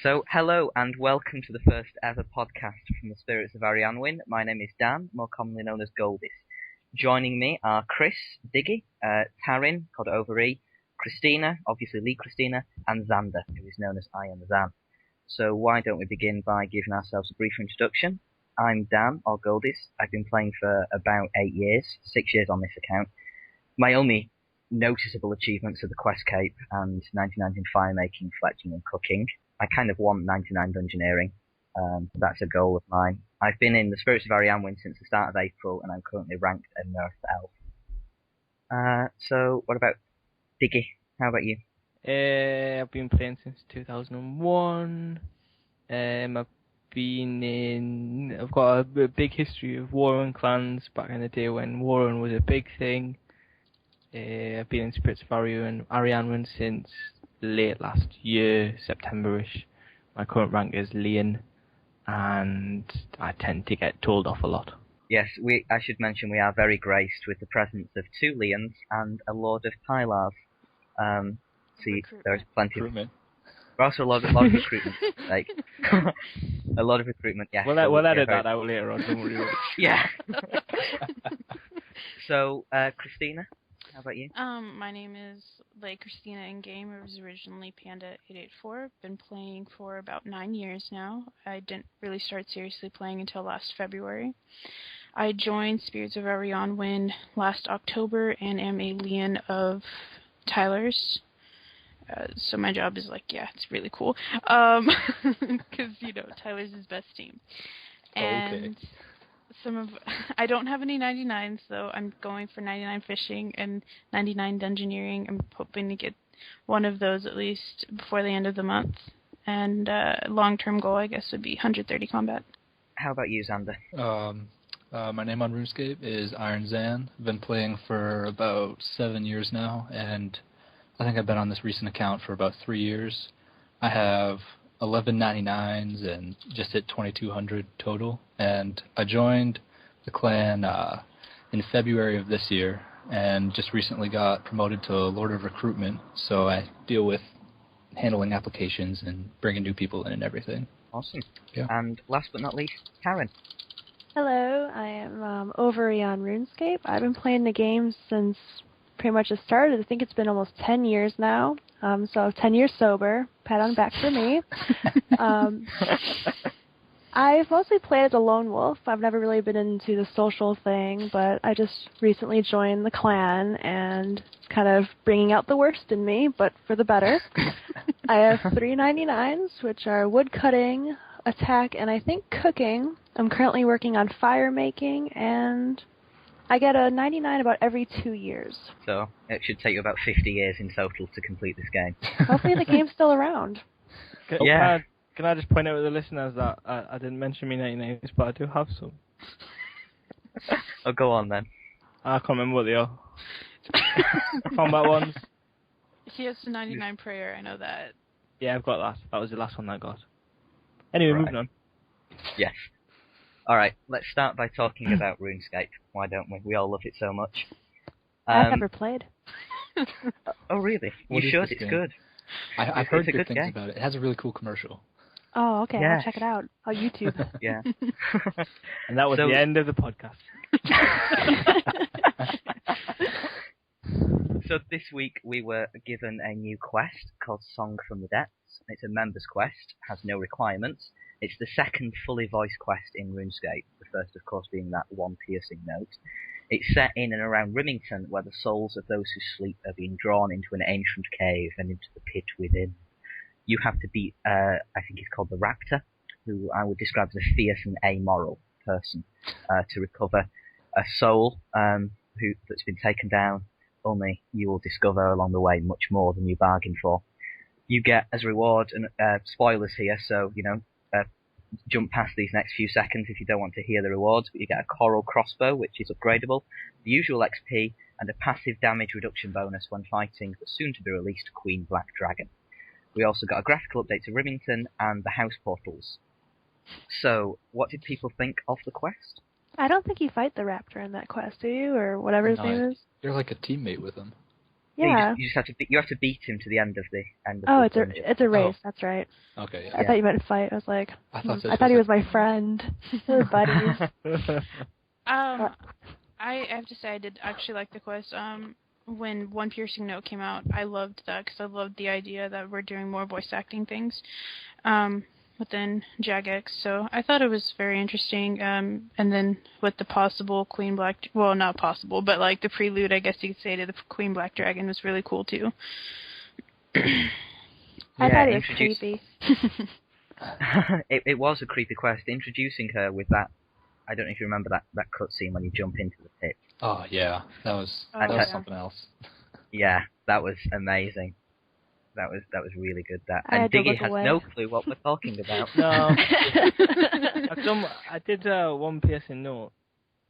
So, hello and welcome to the first ever podcast from the spirits of Arianwyn. My name is Dan, more commonly known as Goldies. Joining me are Chris, Diggy, Tarin, called Ovary E, Christina, obviously Lee Christina, and Xander, who is known as I Am Xan. So why don't we begin by giving ourselves a brief introduction. I'm Dan, or Goldies. I've been playing for about 8 years, 6 years on this account. My only noticeable achievements are the Quest Cape and 99 in firemaking, fletching and cooking. I kind of want 99 dungeoneering. That's a goal of mine. I've been in the Spirits of Arianwyn since the start of April, and I'm currently ranked a Nerf Elf. So, what about Diggy? How about you? I've been playing since 2001. I've got a big history of Warren clans back in the day when Warren was a big thing. I've been in Spirits of Arianwyn since late last year, September-ish. My current rank is Lian, and I tend to get told off a lot. Yes, I should mention we are very graced with the presence of 2 Lians and a Lord of Pylars. See, there's plenty of... Also a lot of recruitment. Like, a lot of recruitment, yeah. We'll edit that out later on, don't worry. Yeah. So, Christina, how about you? My name is Christina in game. I was originally Panda884. Been playing for about 9 years now. I didn't really start seriously playing until last February. I joined Spirits of Arianwyn last October and am a Lian of Tyler's. So my job is it's really cool. Because, Tyler's his best team. And I don't have any 99s, so I'm going for 99 fishing and 99 dungeoneering. I'm hoping to get one of those at least before the end of the month. And long-term goal, I guess, would be 130 combat. How about you, Xander? My name on RuneScape is Xan. I've been playing for about 7 years now, and I think I've been on this recent account for about 3 years. I have 11 99s and just hit 2,200 total. And I joined the clan in February of this year and just recently got promoted to Lord of Recruitment. So I deal with handling applications and bringing new people in and everything. Awesome. Yeah. And last but not least, Karen. Hello, I am Ovary on RuneScape. I've been playing the game since pretty much it started. I think it's been almost 10 years now. So 10 years sober. Pat on the back for me. I've mostly played as a lone wolf. I've never really been into the social thing, but I just recently joined the clan, and it's kind of bringing out the worst in me, but for the better. I have 3 99s, which are wood cutting, attack, and I think cooking. I'm currently working on fire making, and I get a 99 about every 2 years. So it should take you about 50 years in total to complete this game. Hopefully the game's still around. Yeah. Can I just point out to the listeners that I didn't mention me 99s, but I do have some. Oh, go on then. I can't remember what they are. Combat ones. He has the 99 prayer, I know that. Yeah, I've got that. That was the last one I got. Anyway, Right. moving on. Yes. Alright, let's start by talking about RuneScape. Why don't we? We all love it so much. I've never played. Oh, really? What You is should? this It's game? good. I've heard It's a good good things game. about it. It has a really cool commercial. Oh, okay. Yes. I'll check it out on YouTube. Yeah. And that was So- the end of the podcast. So this week we were given a new quest called Song from the Depths. It's a members quest, has no requirements. It's the second fully voiced quest in RuneScape, the first of course being that one piercing note. It's set in and around Rimington, where the souls of those who sleep are being drawn into an ancient cave and into the pit within. You have to beat, I think he's called the Raptor, who I would describe as a fierce and amoral person, to recover a soul that's been taken down. Only you will discover along the way much more than you bargained for. You get as reward, and spoilers here, so jump past these next few seconds if you don't want to hear the rewards, but you get a coral crossbow, which is upgradable, the usual XP, and a passive damage reduction bonus when fighting the soon-to-be-released Queen Black Dragon. We also got a graphical update to Rimington and the house portals. So, what did people think of the quest? I don't think you fight the raptor in that quest, do you? Or whatever his No, name is? You're like a teammate with him. Yeah. You just have to beat him to the end of the Oh, the dungeon. it's a race. That's right. Okay, yeah. I thought you meant fight. I was like, I thought I thought he was my friend. We're buddies. I have to say I did actually like the quest. When One Piercing Note came out, I loved that because I loved the idea that we're doing more voice acting things within Jagex. So I thought it was very interesting. And then with the possible Queen Black, well, not possible, but like the prelude, I guess you could say, to the Queen Black Dragon was really cool too. I thought it was creepy. It was a creepy quest. Introducing her with that, I don't know if you remember that cutscene when you jump into the pit. Oh yeah, that was something else. Yeah, that was amazing. That was really good. And Diggy has no clue what we're talking about. No. I did One Piercing Note.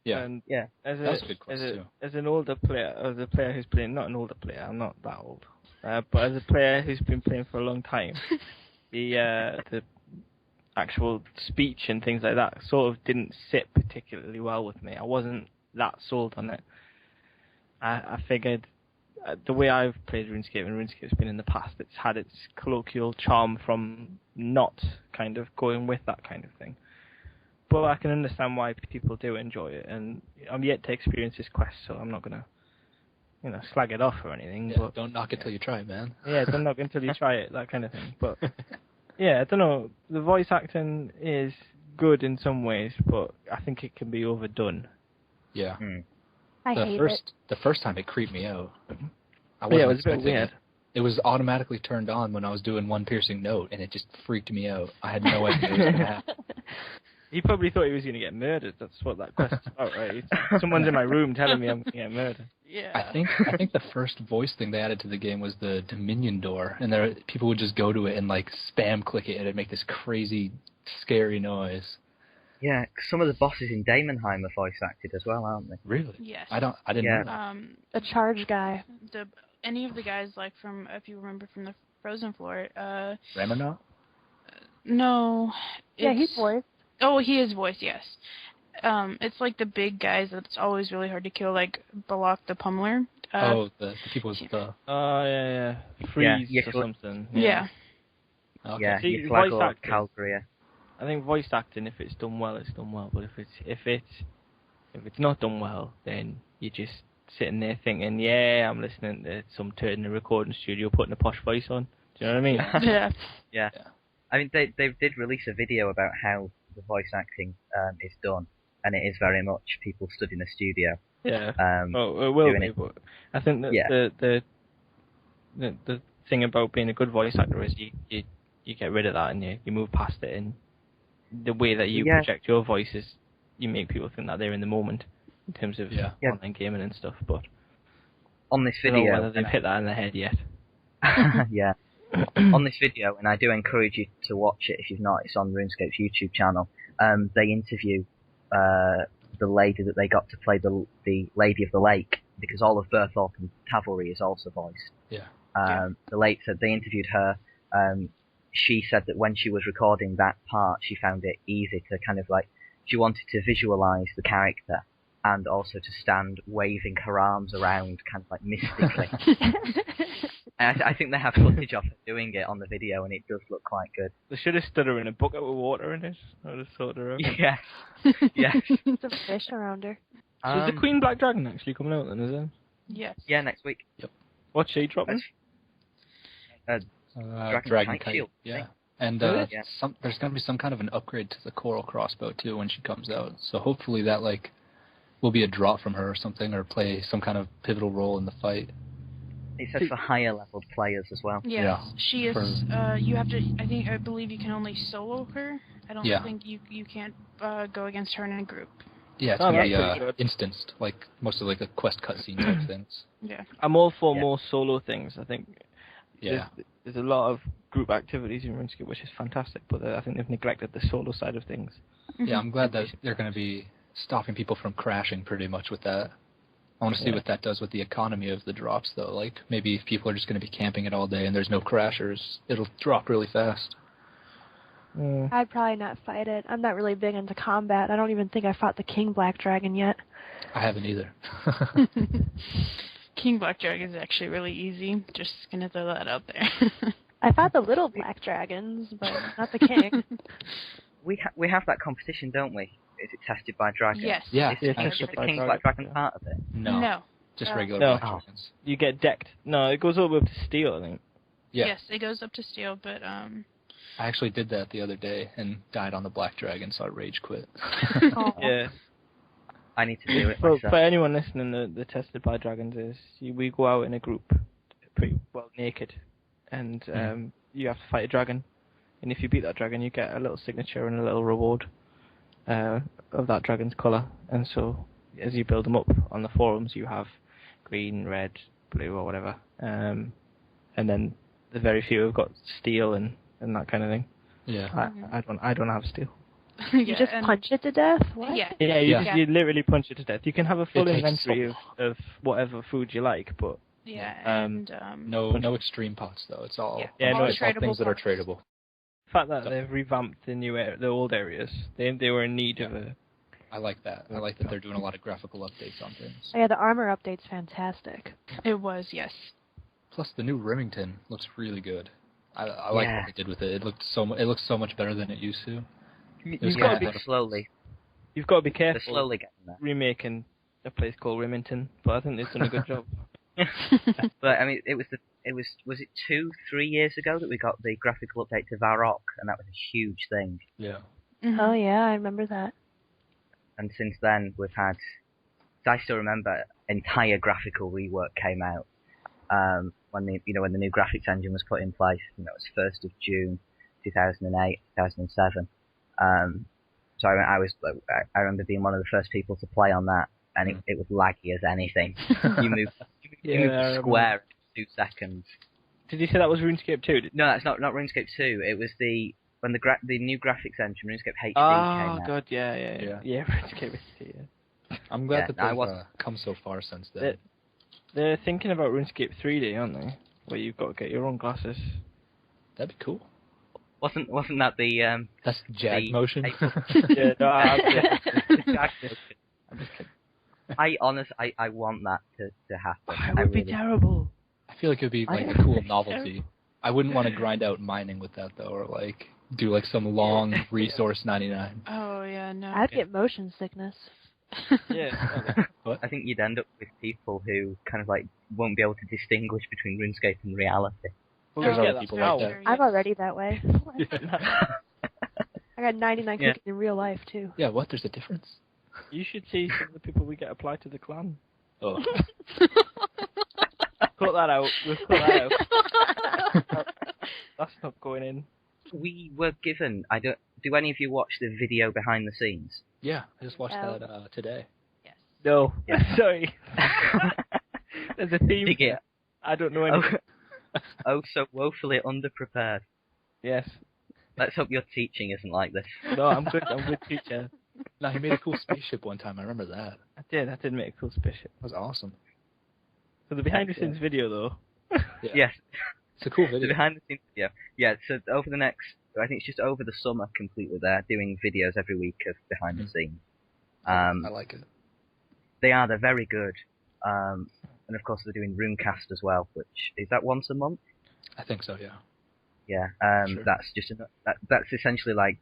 Yeah. And yeah. As a good quest too. As an older player, as a player who's playing, not an older player, I'm not that old, but as a player who's been playing for a long time, the actual speech and things like that sort of didn't sit particularly well with me. I wasn't that sold on it. I figured the way I've played RuneScape, and RuneScape's been in the past, it's had its colloquial charm from not kind of going with that kind of thing. But I can understand why people do enjoy it, and I'm yet to experience this quest, so I'm not gonna, slag it off or anything. Yeah, but don't knock it till you try it, man. Yeah, don't knock it until you try it, that kind of thing. But yeah, I don't know. The voice acting is good in some ways, but I think it can be overdone. Yeah. I hate it. The first time it creeped me out. It was a bit weird. It was automatically turned on when I was doing One Piercing Note, and it just freaked me out. I had no idea what was going to happen. He probably thought he was going to get murdered. That's what that quest is about, right? Someone's in my room telling me I'm going to get murdered. Yeah. I think the first voice thing they added to the game was the Dominion door, and people would just go to it and like spam click it, and it'd make this crazy, scary noise. Yeah, some of the bosses in Daemonheim are voice acted as well, aren't they? Really? Yes. I didn't know that. A charge guy. Any of the guys, like from, if you remember from the Frozen Floor, Ramonot? No. Yeah, he's voiced. Oh, he is voiced, yes. It's like the big guys that's always really hard to kill, like Balak the Pummeler. The people with the... Oh, yeah. Freeze or something. Yeah. Okay. Yeah, See, Yflagor, Calgary. I think voice acting, if it's done well, it's done well. But if it's not done well, then you're just sitting there thinking, yeah, I'm listening to some turd in a recording studio putting a posh voice on. Do you know what I mean? Yeah. Yeah. I mean, they did release a video about how the voice acting is done, and it is very much people stood in a studio. Yeah. It will be, but I think that the thing about being a good voice actor is you get rid of that and you move past it, and the way that you project your voice is you make people think that they're in the moment in terms of online gaming and stuff. But on this video, I don't know whether they've hit that in the head yet. Yeah. On this video, and I do encourage you to watch it if you've not, it's on RuneScape's YouTube channel. They interview the lady that they got to play the Lady of the Lake, because all of Berthorpe and Tavelry is also voiced. Yeah. The lady said they interviewed her. She said that when she was recording that part, she found it easy to kind of like, she wanted to visualize the character and also to stand waving her arms around kind of like mystically. And I think they have footage of her doing it on the video, and it does look quite good. They should have stood her in a bucket with water in it. I would have thought her out. Yeah. Yes. Some fish around her. So is the Queen Black Dragon actually coming out then, is it? Yes. Yeah, next week. Yep. What's she dropping? Dragon Kite. Shield. Yeah. And there's going to be some kind of an upgrade to the Coral Crossbow too when she comes out. So hopefully that will be a drop from her or something, or play some kind of pivotal role in the fight. It says for higher leveled players as well. Yes, yeah. She is. You have to. I believe you can only solo her. I don't think you can't go against her in a group. Yeah, it's going to be instanced, like most of the quest cutscene type things. Yeah. I'm all for more solo things. I think. Yeah. There's a lot of group activities in RuneScape, which is fantastic, but I think they've neglected the solo side of things. Yeah, I'm glad that they're going to be stopping people from crashing pretty much with that. I want to see what that does with the economy of the drops, though. Like, maybe if people are just going to be camping it all day and there's no crashers, it'll drop really fast. I'd probably not fight it. I'm not really big into combat. I don't even think I fought the King Black Dragon yet. I haven't either. King Black Dragon is actually really easy. Just gonna throw that out there. I've had the little black dragons, but not the king. We have that competition, don't we? Is it tested by dragons? Yes. Yeah, Is the tested by King dragons, Black Dragon yeah. part of it? No. Just regular No. black dragons. You get decked. No, it goes all the way up to steel, I think. Yeah. Yes, it goes up to steel, but I actually did that the other day and died on the black dragon, so I rage quit. Oh. Yeah. I need to do it For myself. anyone listening, the tested by dragons is we go out in a group, pretty well naked, and you have to fight a dragon. And if you beat that dragon, you get a little signature and a little reward of that dragon's colour. And so, as you build them up on the forums, you have green, red, blue, or whatever. And then the very few have got steel and that kind of thing. Yeah. I don't have steel. You just punch it to death? What? Yeah. Yeah, you literally punch it to death. You can have a full It takes inventory so of whatever food you like, but Yeah, and No extreme pots though. It's all, Yeah, no, it's all tradable things that are pots. tradable. the fact that they've revamped the old areas, they were in need of a. I like that. I like that they're doing a lot of graphical updates on things. Oh, yeah, the armor update's fantastic. it was, yes. Plus, the new Remington looks really good. I like what they did with it. It looks so much better than it used to. You've got to be slowly. You've got to be They're careful slowly getting there. remaking a place called Remington, but I think they've done a good job. But I mean, was it 2-3 years ago that we got the graphical update to Varrock, and that was a huge thing. Yeah. Mhm. Oh, yeah, I remember that. And since then, we've had. I still remember entire graphical rework came out when the new graphics engine was put in place. And that was 1st of June, 2008, 2007. So I remember being one of the first people to play on that, and it was laggy as anything. you moved the square in 2 seconds. Did you say that was RuneScape 2? No, that's not RuneScape 2. It was when the new graphics engine, RuneScape HD, came Oh out. god, yeah, RuneScape is here. I'm glad that I they've come so far since then. They're thinking about RuneScape 3D, aren't they? Where you've got to get your own glasses. That'd be cool. Wasn't that the That's Jag motion. Yeah, no, I'm just kidding. I want that to happen. It would be terrible. I feel like it would be like a cool novelty. I wouldn't want to grind out mining with that though, or like do like some long resource 99. Oh, yeah, no. I'd get motion sickness. Yeah. What? I think you'd end up with people who kind of like won't be able to distinguish between RuneScape and reality. There's Yeah, other that's people how- like that. I'm already that way. I got 99 Yeah. cookies in real life, too. Yeah, what? There's a difference? You should see some of the people we get applied to the clan. Oh. Cut that out. We've cut that out. That's not going in. We were given. Do any of you watch the video behind the scenes? Yeah, I just watched Oh. that today. Yes. No. Yeah. Sorry. There's a theme. Dig it. I don't know anything. Oh, so woefully underprepared. Yes. Let's hope your teaching isn't like this. No, I'm good. I'm good teacher. No, he made a cool spaceship one time. I remember that. I did make a cool spaceship. That was awesome. So the behind the scenes video though. Yeah. Yes, It's a cool the video. behind the scenes video. Yeah, so over the next, I think it's just over the summer completely. They're doing videos every week of behind the scenes. I like it. They're very good. And of course they're doing RuneCast as well, which is that once a month. I think so, yeah. Yeah, Sure. that's just that's essentially like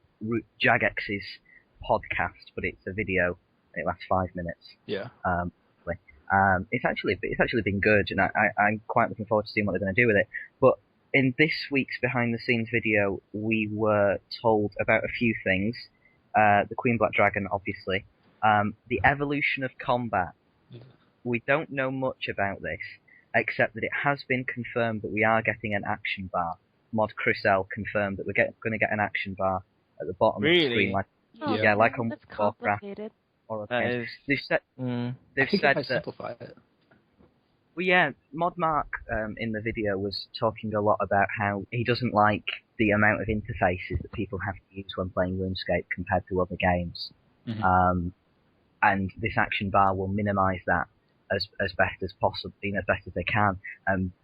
Jagex's podcast, but it's a video. It lasts 5 minutes. Yeah. It's actually been good, and I'm quite looking forward to seeing what they're going to do with it. But in this week's behind the scenes video, we were told about a few things. The Queen Black Dragon, obviously. The evolution of combat. We don't know much about this, except that it has been confirmed that we are getting an action bar. Mod Chris L confirmed that we're going to get an action bar at the bottom of the Really? screen, like Oh, yeah, like on That's Warcraft complicated. or That okay. is. They've said I they've think said if I that. simplify it. Well, yeah, Mod Mark in the video was talking a lot about how he doesn't like the amount of interfaces that people have to use when playing RuneScape compared to other games. Mhm. And this action bar will minimise that as best as possible, as best as they can.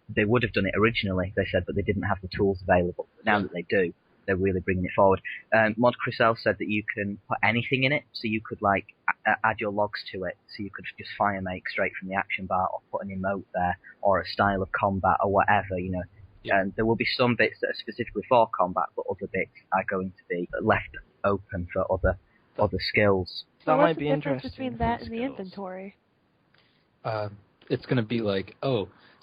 They would have done it originally, they said, but they didn't have the tools available. But now that they do, they're really bringing it forward. Mod Crisel said that you can put anything in it, so you could like add your logs to it, so you could just fire make straight from the action bar, or put an emote there, or a style of combat, or whatever, you know. Yeah. And there will be some bits that are specifically for combat, but other bits are going to be left open for other skills. So That what's might be the difference interesting between for that and the skills. inventory? It's going to be like,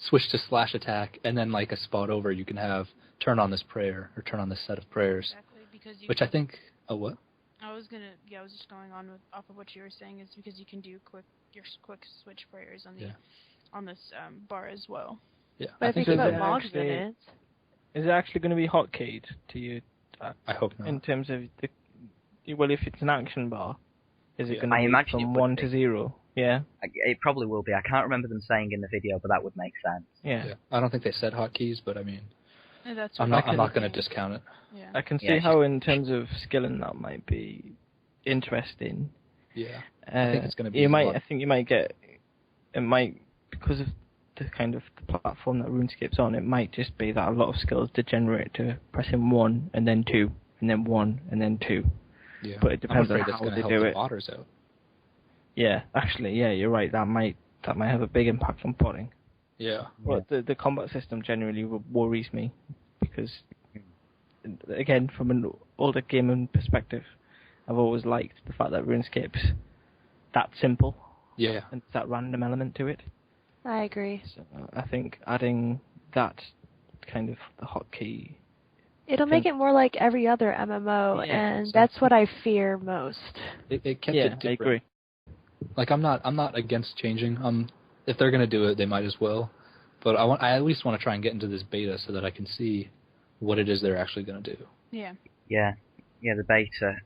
switch to slash attack, and then like a spot over you can have turn on this prayer, or turn on this set of prayers. Exactly, because you Which I think, what? I was just going on off of what you were saying, is because you can do quick switch prayers on the on this bar as well. Yeah, But I if you think can so. put logs in it, Is it actually going to be hotkeyed to you? I hope not. In terms of if it's an action bar, is it Yeah. going to I be imagine it from would 1 be. to 0? Yeah. It probably will be. I can't remember them saying in the video, but that would make sense. Yeah. I don't think they said hotkeys, but I mean, And that's I'm what not going to discount it. Yeah. I can Yeah, see it's how, in terms of skilling, that might be interesting. Yeah, I think it's going to be. I think you might get. It might, because of the kind of the platform that RuneScape's on. It might just be that a lot of skills degenerate to pressing 1 and then 2 and then 1 and then 2. Yeah. But it depends I'm on afraid how that's going they to do help it. the botters out. Yeah, actually, yeah, you're right. That might have a big impact on potting. Yeah. But the combat system generally worries me because, again, from an older gaming perspective, I've always liked the fact that RuneScape's that simple. Yeah. And that random element to it. I agree. So I think adding that kind of the hotkey. It'll make it more like every other MMO, Yeah, and exactly. that's what I fear most. It kept Yeah, it different. I agree. Like I'm not against changing. If they're going to do it, they might as well. But I at least want to try and get into this beta so that I can see what it is they're actually going to do. Yeah. Yeah. Yeah, the beta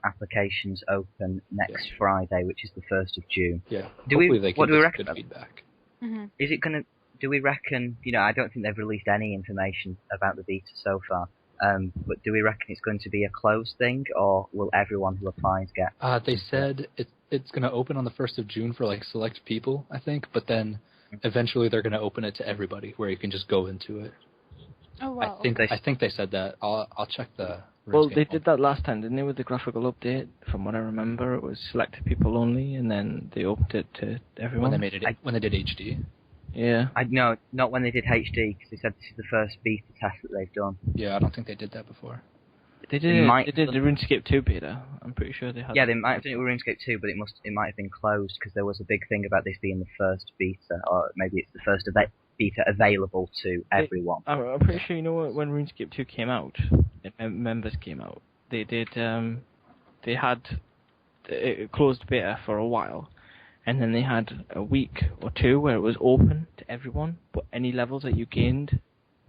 applications open next Friday, which is the 1st of June. Yeah. Do Hopefully we? they can What do we get reckon? good feedback. Mm-hmm. Is it gonna? Do we reckon? You know, I don't think they've released any information about the beta so far. But do we reckon it's going to be a closed thing, or will everyone who applies get? They said it's going to open on the 1st of June for like select people, I think. But then eventually they're going to open it to everybody, where you can just go into it. Oh wow. I think they said that. I'll check the. Well, RuneScape they did that last time, didn't they, with the graphical update? From what I remember, it was selected people only, and then they opened it to everyone. when they did HD. Yeah. No, not when they did HD, because they said this is the first beta test that they've done. Yeah, I don't think they did that before. They They did. might They did have the RuneScape 2 beta. I'm pretty sure they had. Yeah, they might have done it with RuneScape 2, but it might have been closed because there was a big thing about this being the first beta, or maybe it's the first beta available to everyone. I'm pretty sure, you know, when RuneScape 2 came out, and members came out, they did. They had a closed beta for a while, and then they had a week or 2 where it was open to everyone, but any levels that you gained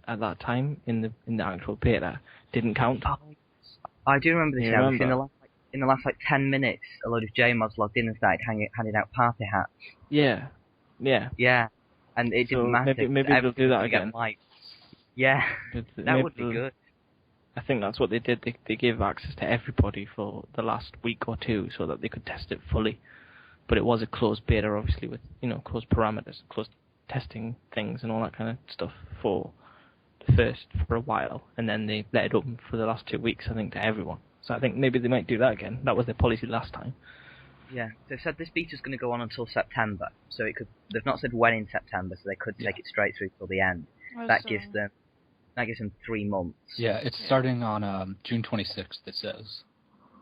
at that time in the actual beta didn't count. Oh, I do remember this. You Yeah, remember? in the last 10 minutes, a load of JMods logged in and started handing out party hats. Yeah. Yeah, and it didn't So matter. maybe they'll do that again. Yeah, But that would be good. I think that's what they did. They gave access to everybody for the last week or 2 so that they could test it fully. But it was a closed beta, obviously, with, you know, closed parameters, closed testing things and all that kind of stuff for a while, and then they let it open for the last 2 weeks, I think, to everyone. So I think maybe they might do that again. That was their policy last time. Yeah, they've said this beta's going to go on until September, so it could. They've not said when in September, so they could take it straight through till the end. That gives them 3 months. Yeah, it's starting on June 26th. It says.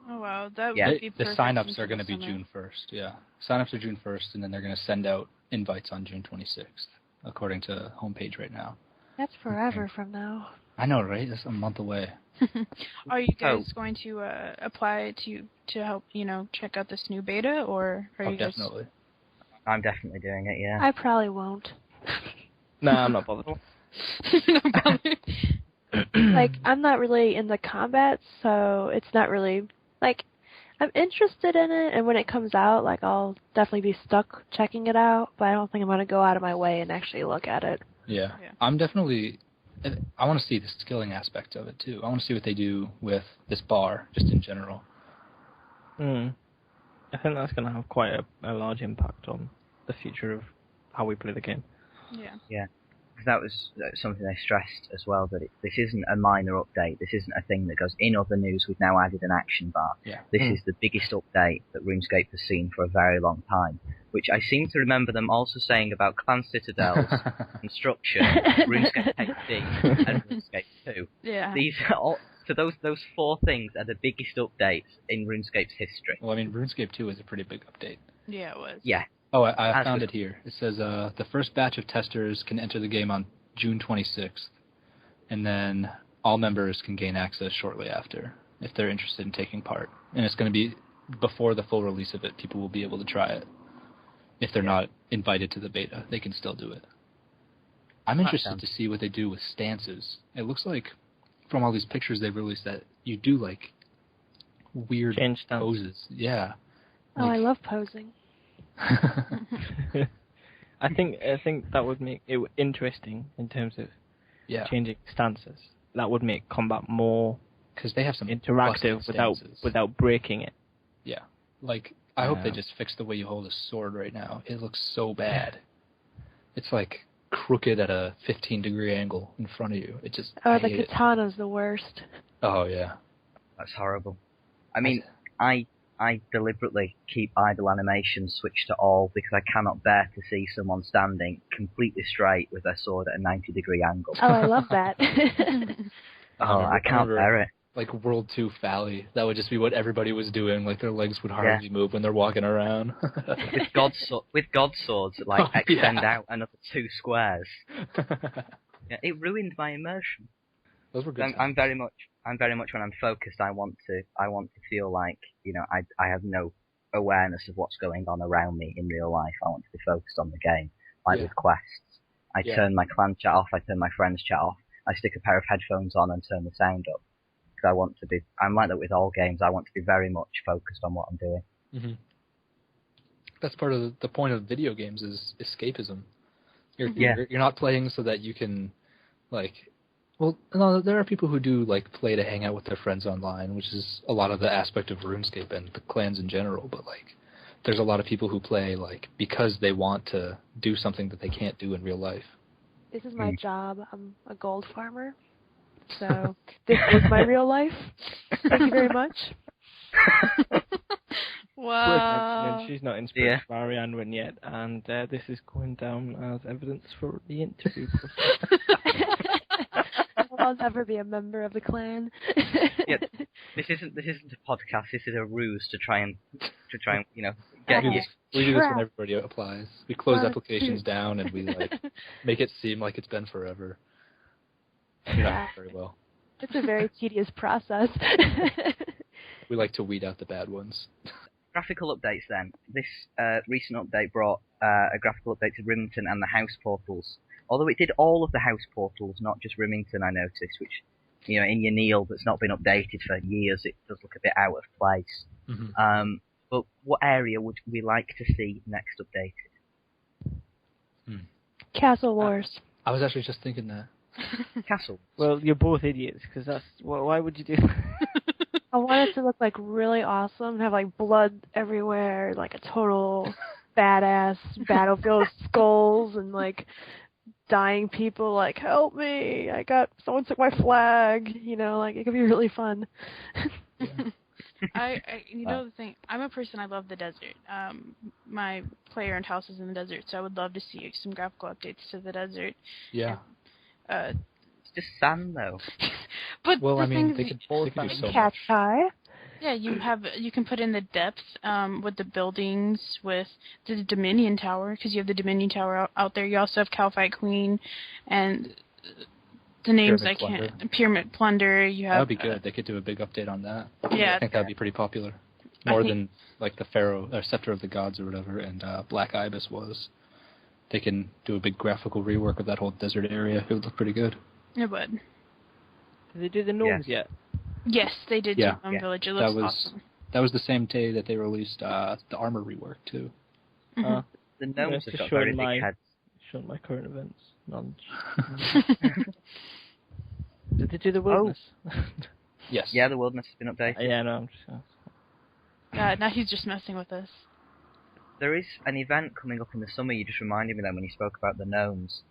Oh wow, that Yeah. would be The perfect sign-ups into are going to the be summer. June 1st. Yeah, sign-ups are June 1st, and then they're going to send out invites on June 26th, according to the homepage right now. That's forever from now. I know, right? That's a month away. Are you guys going to apply to help, you know, check out this new beta, or are you guys? Definitely. I'm definitely doing it. Yeah. I probably won't. Nah, I'm not bothered. Like, I'm not really into combat, so it's not really, like, I'm interested in it, and when it comes out, like, I'll definitely be stuck checking it out, but I don't think I'm going to go out of my way and actually look at it. Yeah. Yeah. I'm definitely. I want to see the skilling aspect of it too. I want to see what they do with this bar, just in general. I think that's going to have quite a large impact on the future of how we play the game. Yeah. Yeah. because that was something they stressed as well, that this isn't a minor update. This isn't a thing that goes, in other news, we've now added an action bar. Yeah. This is the biggest update that RuneScape has seen for a very long time, which I seem to remember them also saying about Clan Citadel's construction, RuneScape HD, and RuneScape 2. Yeah. These are all, so those four things are the biggest updates in RuneScape's history. Well, I mean, RuneScape 2 is a pretty big update. Yeah, it was. Yeah. Oh, I found it here. It says the first batch of testers can enter the game on June 26th, and then all members can gain access shortly after if they're interested in taking part. And it's going to be before the full release of it. People will be able to try it. If they're not invited to the beta, they can still do it. I'm interested to see what they do with stances. It looks like, from all these pictures they've released, that you do, like, weird poses. Yeah. Oh, I love posing. I think that would make it interesting in terms of changing stances. That would make combat more because they have some interactive without breaking it. Yeah, like I hope they just fix the way you hold a sword right now. It looks so bad. It's like crooked at a 15-degree angle in front of you. It just the katana's the worst. Oh yeah, that's horrible. I mean, I deliberately keep idle animation switched to all because I cannot bear to see someone standing completely straight with their sword at a 90-degree angle. Oh, I love that. I can't bear it. Like World 2 Valley, that would just be what everybody was doing. Like their legs would hardly move when they're walking around. with God swords that extend out another 2 squares. It ruined my immersion. Those were good. I'm very much when I'm focused. I want to feel like I have no awareness of what's going on around me in real life. I want to be focused on the game, with quests. I turn my clan chat off. I turn my friends chat off. I stick a pair of headphones on and turn the sound up. Because I want to be. I'm like that with all games. I want to be very much focused on what I'm doing. Mm-hmm. That's part of the point of video games is escapism. You're not playing so that you can Well, no, there are people who do play to hang out with their friends online, which is a lot of the aspect of RuneScape and the clans in general. But there's a lot of people who play because they want to do something that they can't do in real life. This is my job. I'm a gold farmer, so this is my real life. Thank you very much. Wow. She's not in spirit for Arianwyn yet, and this is going down as evidence for the interview process. I'll never be a member of the clan. This isn't a podcast. This is a ruse to try and get you. We do this when everybody applies. We close applications down and we make it seem like it's been forever. You're not very well. It's a very tedious process. We like to weed out the bad ones. Graphical updates then. This recent update brought a graphical update to Rimington and the house portals. Although it did all of the house portals, not just Rimington, I noticed, which, in your Neil that's not been updated for years, it does look a bit out of place. Mm-hmm. But what area would we like to see next updated? Castle Wars. I was actually just thinking that. Castle. Well, you're both idiots, because that's... why would you do that? I want it to look really awesome, have blood everywhere, a total badass battlefield skulls and dying people help me, someone took my flag, it could be really fun. The thing, I'm a person, I love the desert. My player and house is in the desert, so I would love to see some graphical updates to the desert. Yeah. And, it's just sand though. But they could do so Cat's Eye. Yeah, you can put in the depth with the buildings, with the Dominion Tower, because you have the Dominion Tower out there. You also have Calphite Queen, and the names Pyramid Plunder. You have. That would be good. They could do a big update on that. Yeah, I think that would be pretty popular. More than the Pharaoh or Scepter of the Gods or whatever, and Black Ibis was. They can do a big graphical rework of that whole desert area. It would look pretty good. It would. Did they do the gnomes yet? Yes, they did do Village. It looks awesome. That was the same day that they released the armor rework, too. The gnomes have got very big heads. Showing my current events knowledge. Did they do the wilderness? Yes. Yeah, the wilderness has been updated. Yeah, no, I'm just... now he's just messing with us. There is an event coming up in the summer, you just reminded me then when you spoke about the gnomes.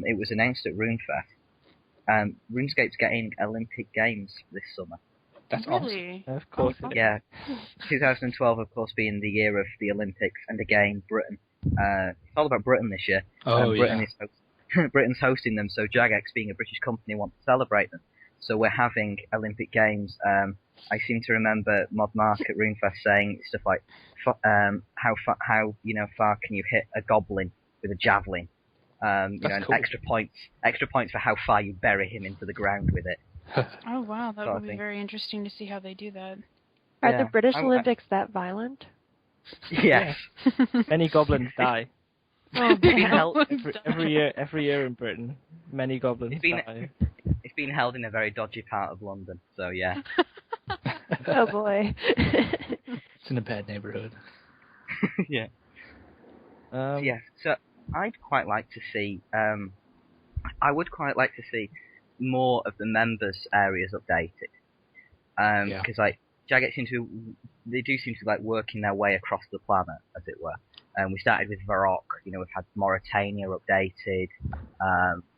it was announced at RuneFest. RuneScape's getting Olympic Games this summer. That's awesome. Really? Of course. Oh, Yeah, 2012, of course, being the year of the Olympics, and again, Britain. It's all about Britain this year. Oh, Britain yeah. is Britain's hosting them, so Jagex, being a British company, want to celebrate them. So we're having Olympic Games. I seem to remember Mod Mark at RuneFest saying stuff like, how far can you hit a goblin with a javelin? And cool. extra points for how far you bury him into the ground with it. Oh, wow. That Sort of would be thing. very interesting to see how they Yeah. Are Yeah. the British Olympics that violent? Yes. Many goblins die. Oh, been man. held- Every year in Britain, many goblins die. It's been held in a very dodgy part of London, so yeah. Oh, boy. It's in a bad neighborhood. Yeah. Um, Yeah, so I'd quite like to see. I would quite like to see more of the members' areas updated. Yeah. Because like Jagex they do seem to be like working their way across the planet, as it were. We started with Varrock. We've had Mauritania updated.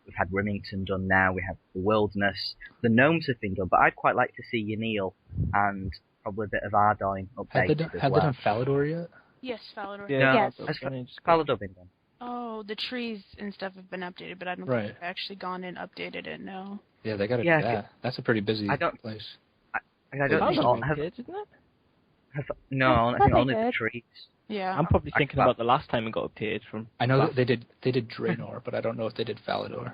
We've had Remington done now. We have the Wilderness. The Gnomes have been done, but I'd quite like to see Yaneel and probably a bit of Ardoin updated as Have well. they done Falador yet? Yes, Falador. Yeah, No, Yes. that's funny, just- Falador been done. Oh, the trees and stuff have been updated, but I don't Right. think I've actually gone and updated it, no. Yeah, they got to Yeah, do that. That's a pretty busy place. I don't That think was all, updated, isn't it? no, I think only the Good. trees. Yeah. I'm probably thinking about the last time it got updated from. I know last- that they did Draenor, but I don't know if they did Falador.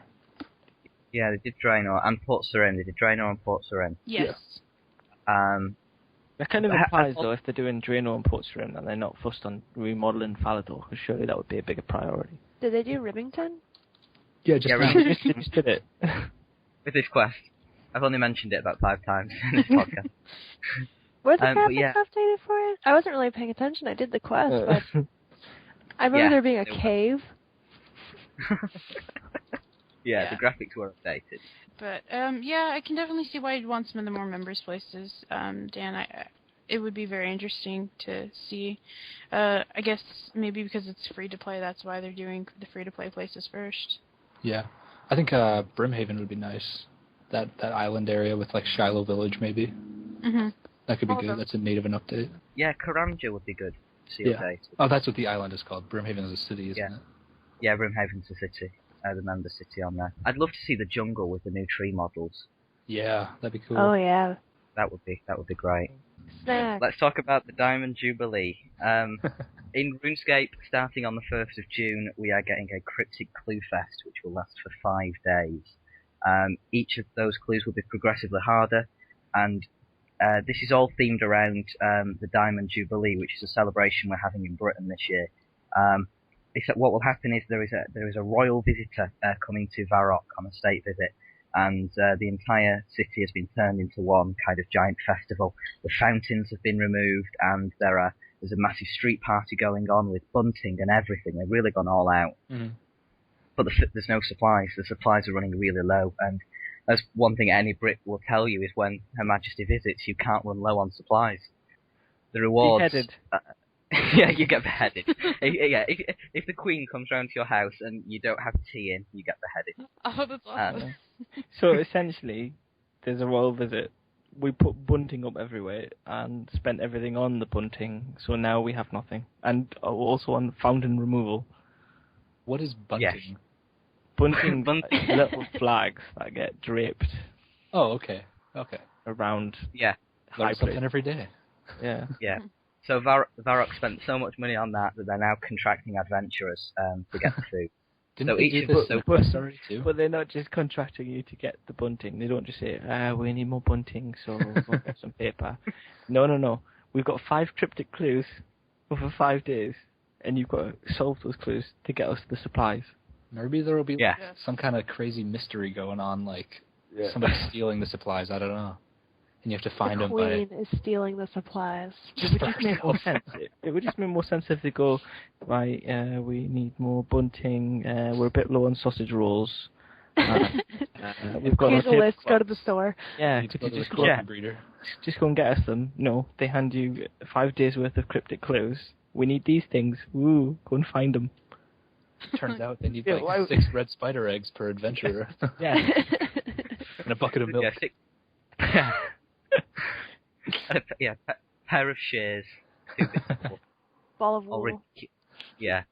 Yeah, they did Draenor and Port Sarim. They did Draenor and Port Sarim. Yes. That kind of I- implies, I- though, if they're doing Draenor and Port Sarim, that they're not fussed on remodeling Falador, because surely that would be a bigger priority. Did they do Remington? Yeah, just Yeah, now. right. They just did it. With this quest. I've only mentioned it about 5 times in this podcast. Were the But graphics yeah. updated for it? I wasn't really paying attention. I did the quest, but I remember Yeah, there being a they were. cave. Yeah, Yeah. the graphics were updated. But, yeah, I can definitely see why you'd want some of the more members' places. Dan, it would be very interesting to see. I guess maybe because it's free to play, that's why they're doing the free to play places first. Yeah, I think Brimhaven would be nice. That island area with like Shiloh Village, maybe. Mm-hmm. That could be Awesome. good. That's a native and update. Yeah, Karamja would be good to see Yeah. updated. Oh, that's what the island is called. Brimhaven is a city, isn't Yeah. it? Yeah, Rimhaven's a city. The member city on there. I'd love to see the jungle with the new tree models. Yeah, that'd be cool. Oh, yeah. That would be great. Snack. Let's talk about the Diamond Jubilee. In RuneScape, starting on the 1st of June, we are getting a Cryptic Clue Fest, which will last for 5 days. Each of those clues will be progressively harder, and this is all themed around the Diamond Jubilee, which is a celebration we're having in Britain this year. What will happen is there is a royal visitor coming to Varrock on a state visit, and the entire city has been turned into one kind of giant festival. The fountains have been removed, and there's a massive street party going on with bunting and everything. They've really gone all out. Mhm. But there's no supplies. The supplies are running really low, and that's one thing any Brit will tell you is when Her Majesty visits, you can't run low on supplies. The rewards. Beheaded. Yeah, you get beheaded. If the Queen comes round to your house and you don't have tea in, you get beheaded. Oh, that's awesome. So essentially, there's a royal visit. We put bunting up everywhere and spent everything on the bunting, so now we have nothing. And also on fountain removal. What is bunting? Bunting, Bunting. little flags that get draped Oh, okay. Okay. around Yeah, high Learn something places. every day. Yeah. yeah. So Varrock spent so much money on that they're now contracting adventurers to get the food. Didn't So they each do of this us- in the quest already too? But they're not just contracting you to get the bunting. They don't just say, we need more bunting, so we'll get some paper. No. We've got 5 cryptic clues over 5 days, and you've got to solve those clues to get us the supplies. Maybe there will be Yeah. Yes. some kind of crazy mystery going on, like somebody stealing the supplies. I don't know. And you have to find The them by... Queen is stealing the supplies. It would just make more sense. It would just make more sense if they go, right, we need more bunting, we're a bit low on sausage rolls. We've got Here's no a list. paper Go to the store. Yeah, You could go you to the just go, clothing breeder. just go and get us them? No, they hand you 5 days worth of cryptic clues. We need these things. Woo, go and find them. Turns out they need Yeah, like why- 6 red spider eggs per adventurer. Yeah. And a bucket of milk. Yeah, pair of shears, 2 bits of wool, Ball of or wool.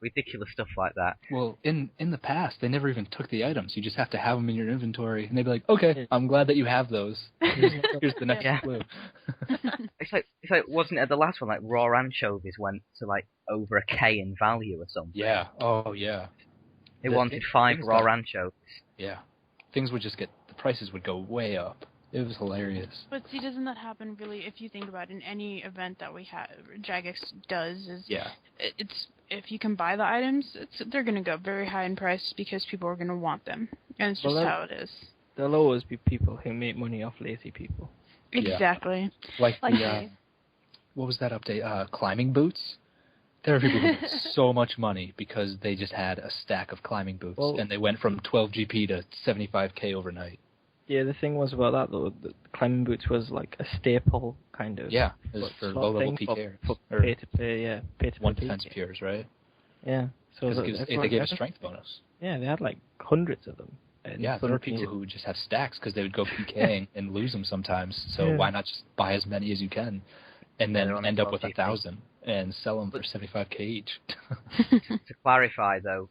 ridiculous stuff like that. Well, in the past, they never even took the items. You just have to have them in your inventory, and they'd be like, "Okay, I'm glad that you have those. Here's the next Yeah. clue." It's like wasn't it the last one, like raw anchovies went to like over a K in value or something? Yeah. Oh, yeah. They The wanted thing- 5 things raw got- anchovies. Yeah. Things would just the prices would go way up. It was hilarious. But see, doesn't that happen really? If you think about it, in any event that we have, Jagex does is Yeah. it's if you can buy the items, they're going to go very high in price because people are going to want them, and it's just Well, how it is. There'll always be people who make money off lazy people. Yeah. Exactly. Like Like the, me. what was that update? Climbing boots? There are people who make so much money because they just had a stack of climbing boots, Well- and they went from 12 GP to 75k overnight. Yeah, the thing was about that though, the climbing boots was like a staple kind of. Yeah, it was sort for of low-level thing PKers. for Or pay to play, yeah, pay to one play defense PK. pures, right? Yeah, so Because they gave a strength bonus. Yeah, they had like hundreds of them. And Yeah, there some are people who just have stacks because they would go PKing and lose them sometimes. So Yeah. why not just buy as many as you can, and then they're on end up with 12 1,000 and sell them for 75k each? To clarify, though,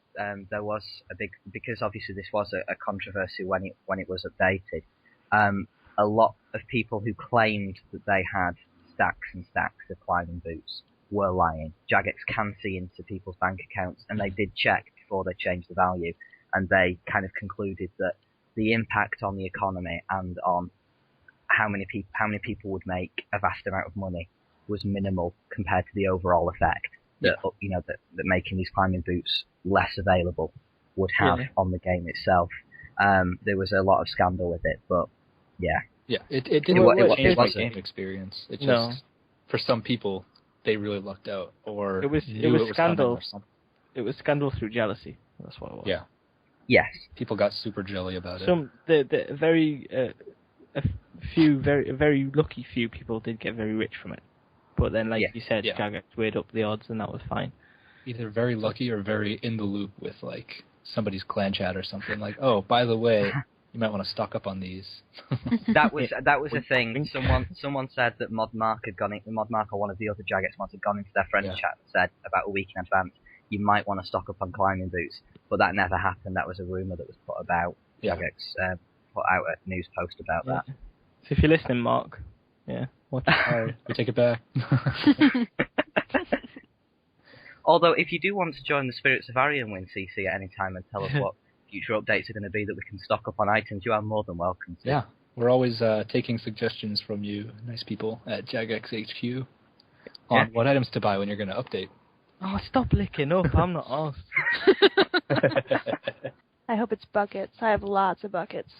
there was a big, because obviously this was a controversy when it was updated. A lot of people who claimed that they had stacks and stacks of climbing boots were lying. Jagex can see into people's bank accounts, and they did check before they changed the value, and they kind of concluded that the impact on the economy and on how many people would make a vast amount of money was minimal compared to the overall effect that that making these climbing boots less available would have on the game itself. There was a lot of scandal with it, but yeah. Yeah, it didn't change the game experience. It just, for some people, they really lucked out, or it was scandal. It was scandal through jealousy. That's what it was. Yeah. Yes. People got super jelly about it. The very a few very lucky few people did get very rich from it, but then like you said, Jagex weighed up the odds, and that was fine. Either very lucky or very in the loop with like somebody's clan chat or something. Like, oh, by the way, you might want to stock up on these. That was a thing. Someone said that Modmark or one of the other Jagex mods had gone into their friend chat and said about a week in advance, you might want to stock up on climbing boots. But that never happened. That was a rumour that was put about. Jagex put out a news post about that. So if you're listening, Mark, watch it. We take it back. Although, if you do want to join the Spirits of Arianwyn CC at any time and tell us what future updates are going to be that we can stock up on items, you are more than welcome to. Yeah, we're always taking suggestions from you, nice people, at Jagex HQ on what items to buy when you're going to update. Oh, stop licking up. I'm not asked. I hope it's buckets. I have lots of buckets.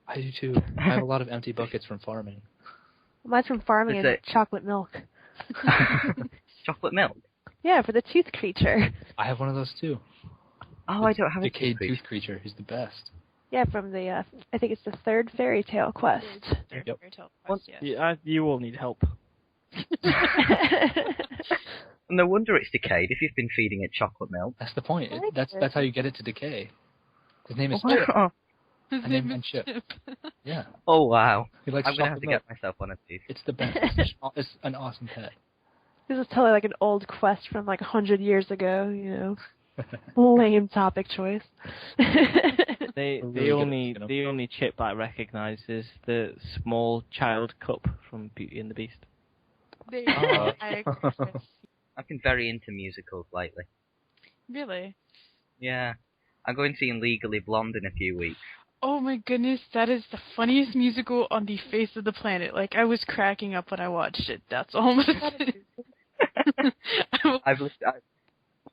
I do too. I have a lot of empty buckets from farming. Mine's from farming and chocolate milk. Chocolate milk? Yeah, for the tooth creature. I have one of those too. Oh, I don't have a decayed tooth creature. He's the best. Yeah, from the, I think it's the 3rd fairy tale quest. Yep. You all need help. No wonder it's decayed if you've been feeding it chocolate milk. That's the point. That's how you get it to decay. His name is Chip. I named him Chip. Yeah. Oh, wow. He likes I'm going to have to milk. get myself one of these. It's the best. It's an awesome pet. This is totally like an old quest from like 100 years ago, you know. Lame topic choice. The only chip I recognise is the small child cup from Beauty and the Beast. I've been very into musicals lately. Really? Yeah. I'm going to see Legally Blonde in a few weeks. Oh my goodness, that is the funniest musical on the face of the planet. Like, I was cracking up when I watched it. That's almost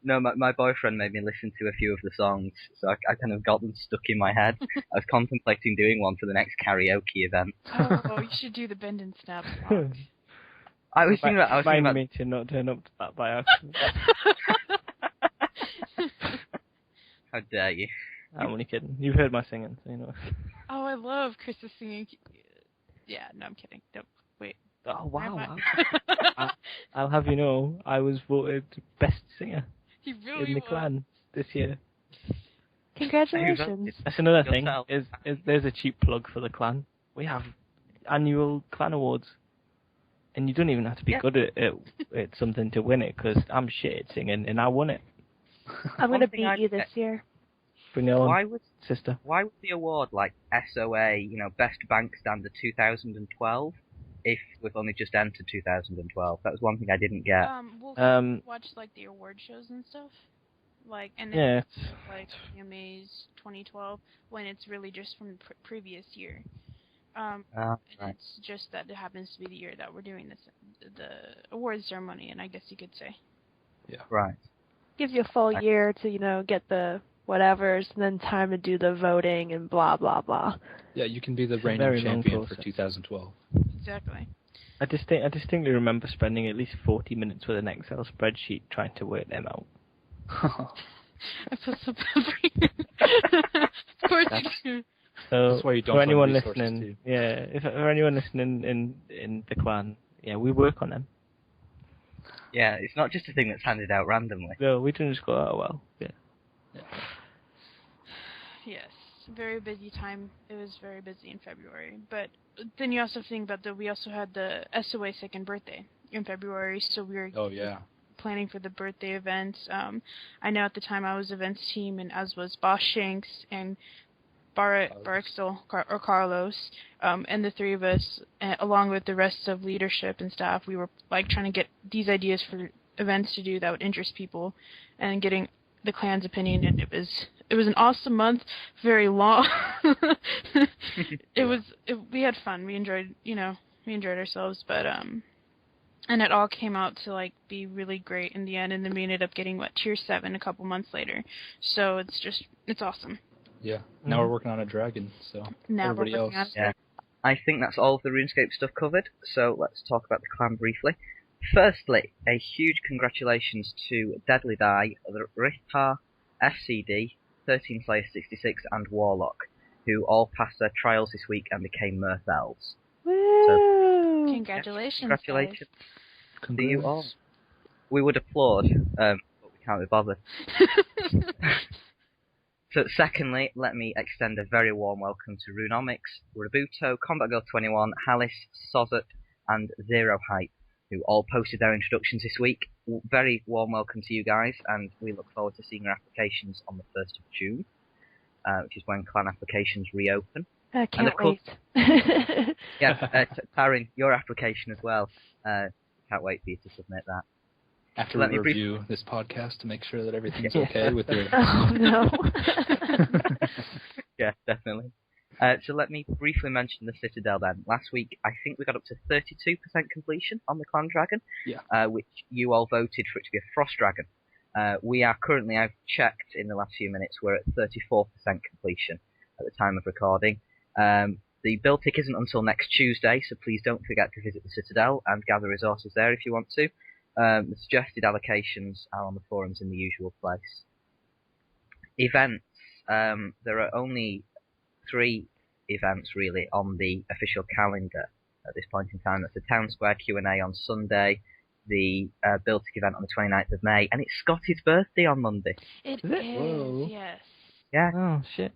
my boyfriend made me listen to a few of the songs, so I kind of got them stuck in my head. I was contemplating doing one for the next karaoke event. Oh, you should do the Bend and Snap song. I was thinking about... Remind me to not turn up to that by accident. How dare you? I'm only kidding. You've heard my singing, so you know. Oh, I love Chris's singing. Yeah, no, I'm kidding. Don't wait. Oh, wow. I'll have you know, I was voted best singer He really in the clan this year. Congratulations. That's another thing. Yourself. Is there's a cheap plug for the clan. We have annual clan awards, and you don't even have to be good at something to win it. Because I'm shit at singing, and I won it. I'm going One to thing beat I'd you this say- year. Bring it on, sister. Why would the award like SoA, Best Bank Standard 2012, if we've only just entered 2012? That was one thing I didn't get. We'll watch like the award shows and stuff, and Yeah. then like CMA's 2012 when it's really just from the previous year. Right. It's just that it happens to be the year that we're doing the awards ceremony, and I guess you could say. Yeah. Right. Gives you a full year to, get the whatevers, and then time to do the voting and blah, blah, blah. Yeah, you can be the very reigning long champion for process. 2012. Exactly. I distinctly remember spending at least 40 minutes with an Excel spreadsheet trying to work them out. I feel so bad for you. So That's why you don't for fund anyone resources, listening, too. if for anyone listening in the clan, we work on them. Yeah, it's not just a thing that's handed out randomly. No, we don't just go, oh well, yeah. Yes, very busy time. It was very busy in February. But then you also think about that we also had the SoA second birthday in February, so we were Oh, yeah. planning for the birthday events. I know at the time I was events team, and as was Boss Shanks and Barixel or Carlos, and the three of us, along with the rest of leadership and staff, we were trying to get these ideas for events to do that would interest people, and getting the clan's opinion. And it was an awesome month, very long. We had fun. We enjoyed ourselves, but and it all came out to be really great in the end. And then we ended up getting tier 7 a couple months later. So it's awesome. Yeah. Now we're working on a dragon, so Now everybody we're else. working on Yeah. I think that's all of the RuneScape stuff covered, so let's talk about the clan briefly. Firstly, a huge congratulations to Deadly Die, Ripar, FCD, 13 Slayer 66 and Warlock, who all passed their trials this week and became Mirth Elves. Woo! Congratulations. Congratulations to you Congrats. all. We would applaud, but we can't be bothered. So secondly, let me extend a very warm welcome to Runomics, Rabuto, Combat Girl 21, Hallis, Sozet, and Zero Hype, who all posted their introductions this week. Very warm welcome to you guys, and we look forward to seeing your applications on the 1st of June, which is when clan applications reopen. I And of can't course- wait. Yeah, Taryn, your application as well. Can't wait for you to submit that. After Let we me review this podcast to make sure that everything's Yeah. okay with your... Oh, no. Yeah, definitely. So let me briefly mention the Citadel then. Last week, I think we got up to 32% completion on the Clan Dragon, which you all voted for it to be a Frost Dragon. We are currently, I've checked in the last few minutes, we're at 34% completion at the time of recording. The build tick isn't until next Tuesday, so please don't forget to visit the Citadel and gather resources there if you want to. The suggested allocations are on the forums in the usual place. Events. There are only 3 events really on the official calendar at this point in time. That's the Town Square Q&A on Sunday, the Build Tick event on the 29th of May, and it's Scotty's birthday on Monday. It Is it? is, Whoa. yes. Yeah. Oh shit.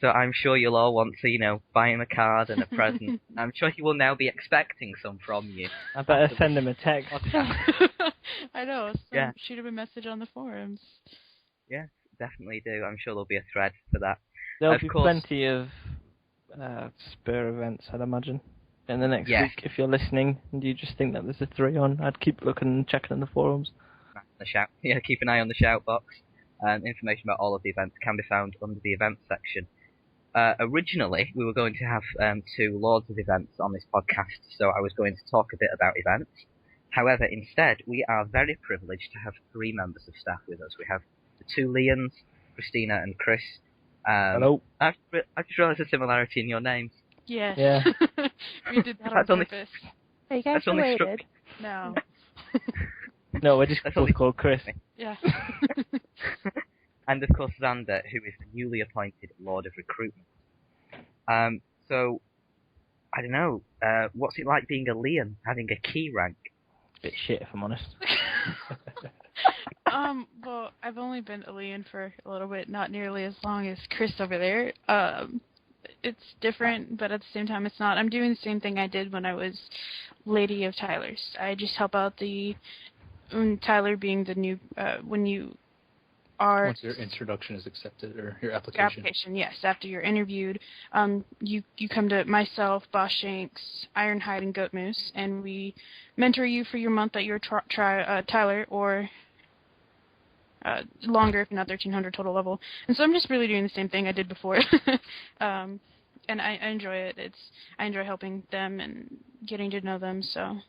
So I'm sure you'll all want to, buy him a card and a present. I'm sure he will now be expecting some from you. I better send him a text. I know. Yeah. Shoot him a message on the forums. Yeah, definitely do. I'm sure there'll be a thread for that. There'll Of be course. plenty of spur events, I'd imagine, in the next Yes. week. If you're listening and you just think that there's a 3 on, I'd keep looking and checking on the forums. The shout. Yeah, keep an eye on the shout box. Information about all of the events can be found under the events section. Originally, we were going to have 2 Lords of Events on this podcast, so I was going to talk a bit about events. However, instead, we are very privileged to have 3 members of staff with us. We have the 2 Lians, Christina and Chris. Hello. I just realised a similarity in your names. Yes. Yeah. We did that on That's only- purpose. Are you guys That's only struck related? No. No, we're just That's both only- called Chris. Yeah. And of course Xander, who is the newly appointed Lord of Recruitment. So, I don't know, what's it like being a Lian, having a key rank? Bit shit, if I'm honest. Well, I've only been a Lian for a little bit, not nearly as long as Chris over there. It's different, but at the same time, it's not. I'm doing the same thing I did when I was Lady of Tyler's. I just help out the Tyler being the new when you are once your introduction is accepted or your application. Yes, after you're interviewed, you come to myself, Boss Shanks, Ironhide, and Goat Moose, and we mentor you for your month that you're Tyler, or longer if not 1300 total level. And so I'm just really doing the same thing I did before. And I enjoy it. I enjoy helping them and getting to know them. So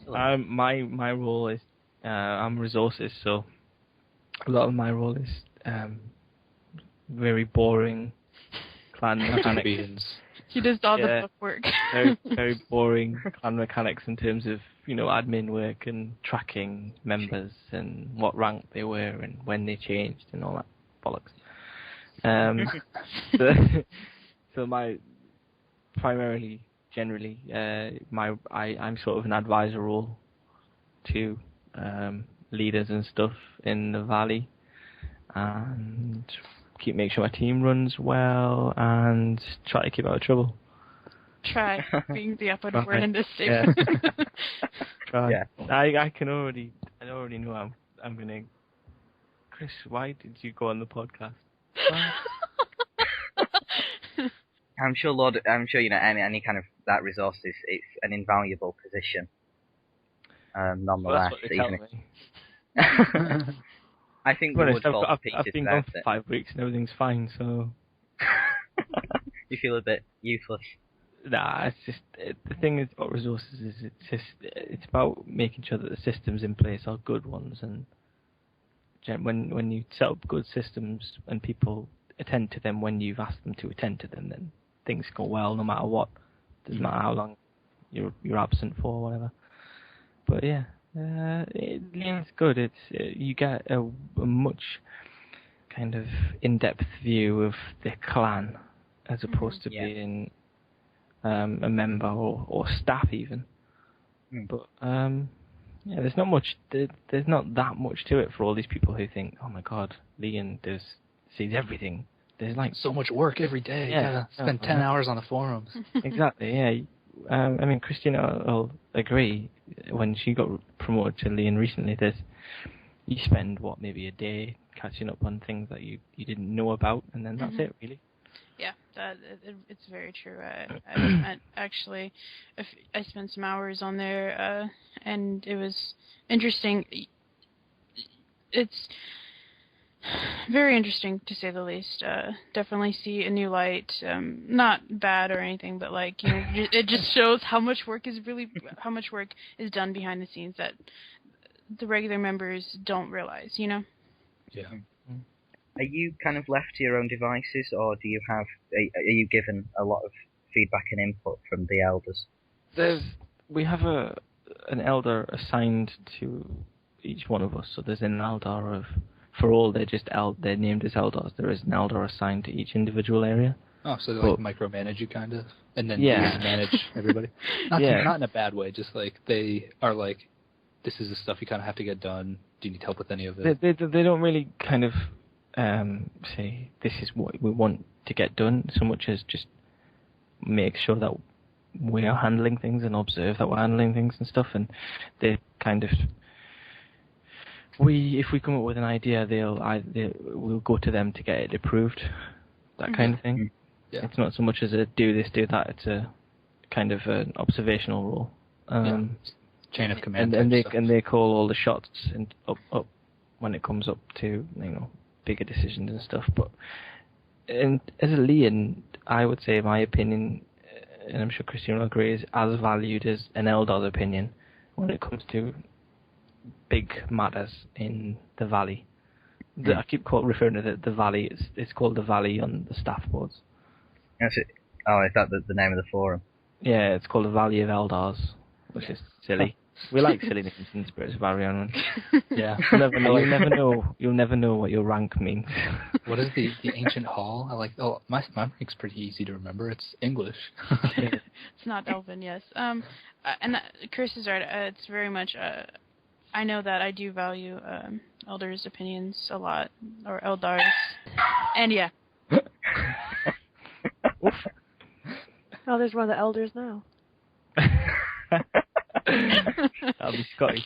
my role is I'm resources, so a lot of my role is very boring clan mechanics. He does all the book work. very boring clan mechanics in terms of admin work and tracking members and what rank they were and when they changed and all that bollocks. So my primarily, generally, I'm sort of an advisor role to leaders and stuff in the valley, and make sure my team runs well and try to keep out of trouble. Try being the operative word in this statement. Yeah. Try. Yeah. I already know I'm gonna. Chris, why did you go on the podcast? I'm sure any kind of that resource it's an invaluable position. Nonetheless, well, that's what they I think I've been gone for 5 weeks and everything's fine, so you feel a bit useless. Nah, it's just the thing is about resources is it's about making sure that the systems in place are good ones, and when you set up good systems and people attend to them when you've asked them to attend to them, then things go well no matter what. Doesn't matter how long you're absent for or whatever. But yeah, it's good. You get a much kind of in-depth view of the clan as opposed to being a member or staff even. But there's not much. There's not that much to it for all these people who think, oh my god, Lian sees everything. There's like so much work every day. Yeah, you gotta spend 10 hours on the forums. Exactly. Yeah. I mean, Christina will agree. When she got promoted to Lian recently, you spend maybe a day catching up on things that you didn't know about, and then that's it, really. Yeah, it's very true. Actually, I spent some hours on there, and it was interesting. It's very interesting, to say the least. Definitely see a new light. Not bad or anything, but it just shows how much work is done behind the scenes that the regular members don't realize. Yeah. Are you kind of left to your own devices, or do you are you given a lot of feedback and input from the elders? We have an elder assigned to each one of us. So there's an elder for all they're named as elders. There is an elder assigned to each individual area. Oh, so they micromanage you kind of, and then you manage everybody. Not in a bad way. Just they are this is the stuff you kind of have to get done. Do you need help with any of it? They don't really kind of say this is what we want to get done, so much as just make sure that we are handling things and observe that we're handling things and stuff. And they kind of if we come up with an idea, we'll go to them to get it approved, that kind of thing. Yeah. It's not so much as a do this, do that. It's a kind of an observational role. Chain of command. And they call all the shots and up when it comes up to bigger decisions and stuff. But as a Lian, I would say my opinion, and I'm sure Christina will agree, is as valued as an elder's opinion when it comes to big matters in the valley. I keep referring to the valley. It's called the valley on the staff boards. That's it. Oh, is that the name of the forum? Yeah, it's called the Valley of Eldars, which is silly. We like silly names in Spirits of Arianwyn. Yeah, you'll never know what your rank means. What is the ancient hall? My rank's pretty easy to remember. It's English. It's not Elven, yes. And Chris is right. It's very much. I know that I do value elders' opinions a lot, or eldars, and yeah. Oh, there's one of the elders now. That'll be Scotty.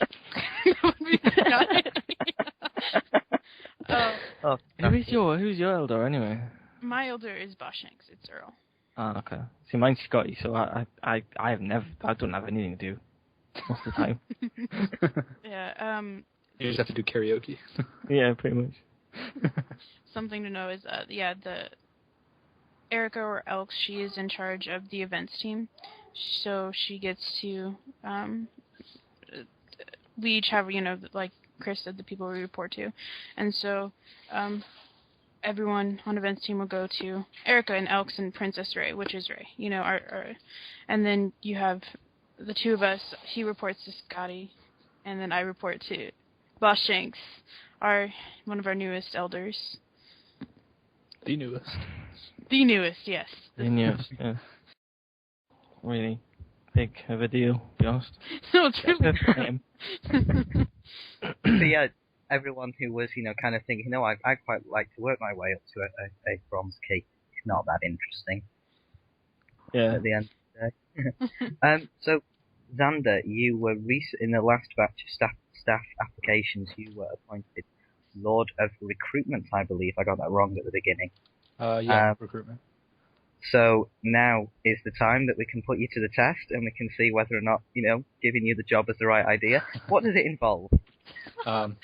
That would be Scotty. Oh, Who's your elder anyway? My elder is Boshanks. It's Earl. Ah, okay. See, mine's Scotty, so I don't have anything to do most of the time. Yeah. You just have to do karaoke. Yeah, pretty much. Something to know is, the Erica or Elks, she is in charge of the events team, so she gets to. We each have, like Chris said, the people we report to, and so everyone on events team will go to Erica and Elks and Princess Ray, which is Ray, and then you have the two of us. He reports to Scotty, and then I report to Boss Shanks, one of our newest elders. The newest. The newest, yes. The newest, yeah. Really big of a deal, to be honest. No, it's really So yeah, everyone who was, kind of thinking, I quite like to work my way up to a bronze key. It's not that interesting. Yeah. At the end of the day. So, Xander, you were in the last batch of staff applications, you were appointed Lord of Recruitment, I believe. I got that wrong at the beginning. Recruitment. So now is the time that we can put you to the test and we can see whether or not, giving you the job is the right idea. What does it involve? A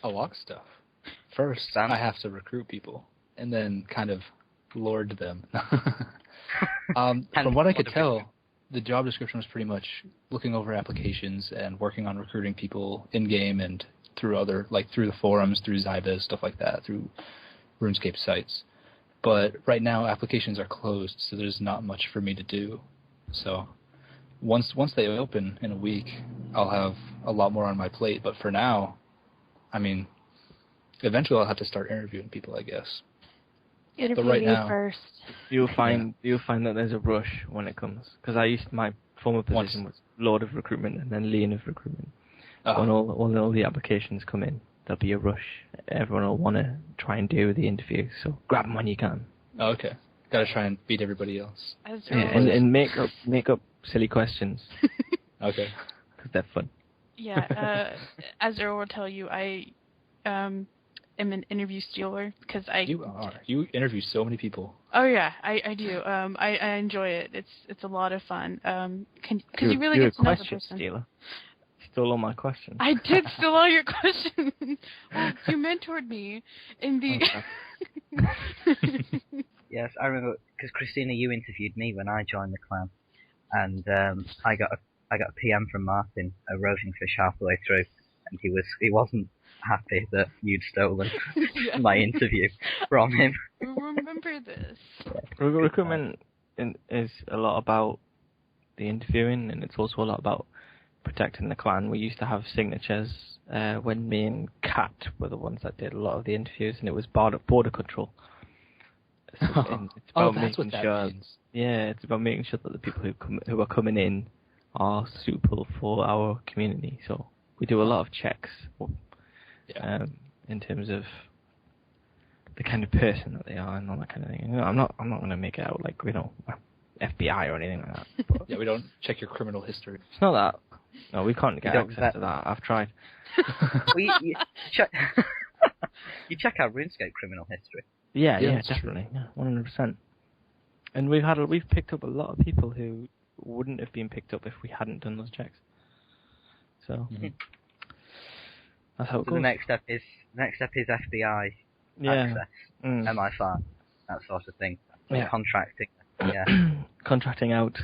lot of stuff. First, I have to recruit people and then kind of lord them. From what I could tell, the job description was pretty much looking over applications and working on recruiting people in-game and through through the forums, through Zybiz, stuff like that, through RuneScape sites. But right now, applications are closed, so there's not much for me to do. So once they open in a week, I'll have a lot more on my plate. But for now, eventually I'll have to start interviewing people, I guess. Interview right me now, first. You'll find that there's a rush when it comes, because my former position was Lord of Recruitment and then Lian of Recruitment. When all the applications come in, there'll be a rush. Everyone will want to try and do the interview, so grab them when you can. Oh, okay. Gotta try and beat everybody else. Yeah, and make up silly questions. Okay. Because they're fun. Yeah, as Earl will tell you, I am an interview stealer because I. You are. You interview so many people. Oh yeah, I do. I enjoy it. It's a lot of fun. Because you really get to know the person. You're a question stealer. Stole all my questions. I did steal all your questions. Well, you mentored me in the. Yes, I remember because Christina, you interviewed me when I joined the clan, and I got a PM from Martin, a roving fish half the way through, and he wasn't happy that you'd stolen my interview from him. Remember this. Recruitment is a lot about the interviewing, and it's also a lot about protecting the clan. We used to have signatures when me and Kat were the ones that did a lot of the interviews, and it was border control. So it's about that's what that means. Yeah, it's about making sure that the people who are coming in are suitable for our community. So we do a lot of checks in terms of the kind of person that they are and all that kind of thing. I'm not going to make it out like FBI or anything like that. But yeah, we don't check your criminal history. It's not that. No, we can't get access to that. I've tried. You check our RuneScape criminal history. Yeah, definitely. Yeah, 100%. And we've picked up a lot of people who wouldn't have been picked up if we hadn't done those checks. So that's how it goes. The next step is FBI access, MI5, that sort of thing. Yeah. Contracting. Yeah. Contracting out.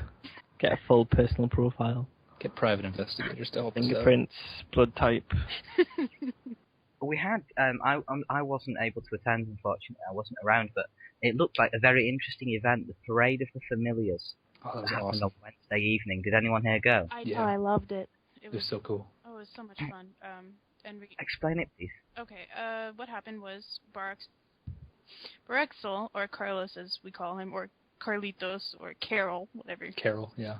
Get a full personal profile. Get private investigators to help us out. Fingerprints, blood type. We had, I wasn't able to attend, unfortunately. I wasn't around, but it looked like a very interesting event, the Parade of the Familiars. Oh, that was happened awesome. on Wednesday evening. Did anyone here go? I loved it. It was so cool. Oh, it was so much fun. And we. Explain it, please. Okay. What happened was Barexel, or Carlos as we call him, or Carlitos, or Carol, whatever. Carol, yeah.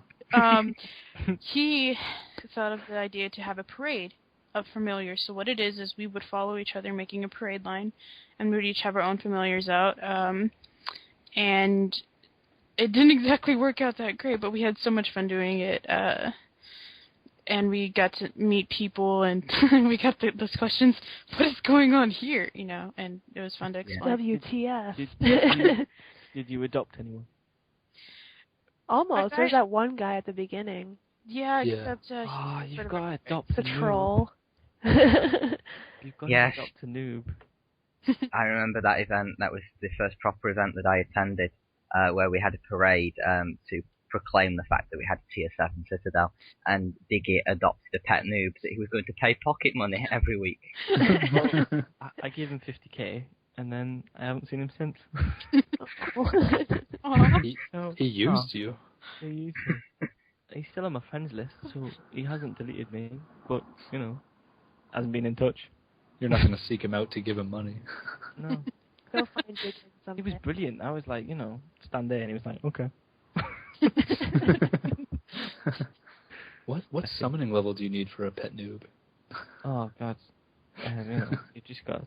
He thought of the idea to have a parade of familiars. So what it is we would follow each other making a parade line, and we would each have our own familiars out. And it didn't exactly work out that great, but we had so much fun doing it. And we got to meet people, and we got those questions, what is going on here, you know, and it was fun to explain. WTF. Did you adopt anyone? Almost. There's that one guy at the beginning. Yeah, except... you've got to adopt the a troll. You've got Yes. to adopt a noob. I remember that event. That was the first proper event that I attended, where we had a parade to proclaim the fact that we had a Tier 7 Citadel, and Diggy adopted a pet noob that he was going to pay pocket money every week. I gave him 50k, and then I haven't seen him since. He used you. He used me. He's still on my friends list, so he hasn't deleted me, but, you know, hasn't been in touch. You're not going to seek him out to give him money. No. Go find Diggin someday. He was brilliant. I was like, you know, stand there, and he was like, okay. What summoning level do you need for a pet noob? Oh God, you know, you just got